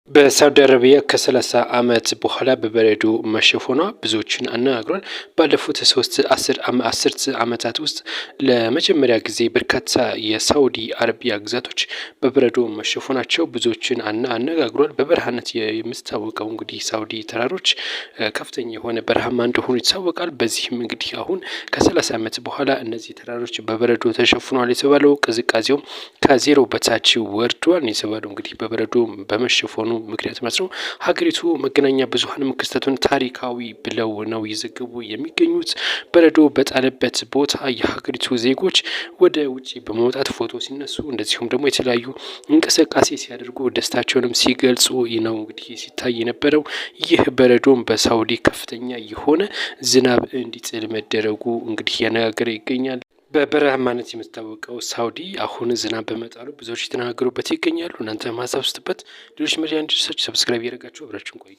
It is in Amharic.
በሳውዲ አረቢያ ከ30 ዓመት በኋላ በበረዶ መሸፈኗ ብዙዎችን አነጋግሯል። ባለፉት አስርት ዓመታት ውስጥ ለመጀመሪያ ጊዜ በርካታ የሳውዲ አረቢያ ግዛቶች በበረዶ መሸፈናቸው ብዙዎችን አነጋግሯል። በበረሃነት የምትታወቀው እንግዲህ ሳውዲ ተራሮች ከፍተኛ የሆነ በረሃማ እንደሆኑ ይታወቃል። በዚህም እንግዲህ አሁን ከ30 ዓመት በኋላ እነዚህ ተራሮች በበረዶ ተሸፍኗል የተባለው ቅዝቃዜውም ከዜሮ በታች ወርዷል የተባለው እንግዲህ በበረዶ በመሸፈኑ ምክንያት ማለት ነው። ሀገሪቱ መገናኛ ብዙኃንም ክስተቱን ታሪካዊ ብለው ነው ይዘግቡ የሚገኙት። በረዶ በጣለበት ቦታ የሀገሪቱ ዜጎች ወደ ውጪ በመውጣት ፎቶ ሲነሱ እንደዚሁም ደግሞ የተለያዩ እንቅስቃሴ ሲያደርጉ ደስታቸውንም ሲገልጹ ነው እንግዲህ ሲታይ የነበረው። ይህ በረዶም በሳውዲ ከፍተኛ የሆነ ዝናብ እንዲጥል መደረጉ እንግዲህ እያነጋገረ ይገኛል። በበረሃማነት የምትታወቀው ሳውዲ አሁን ዝናብ በመጣሉ ብዙዎች የተናገሩበት ይገኛሉ። እናንተ ማሳብ ስትበት ሌሎች መሪያ እንዲደርሳችሁ ሰብስክራይብ እያደረጋችሁ አብራችሁን ቆዩ።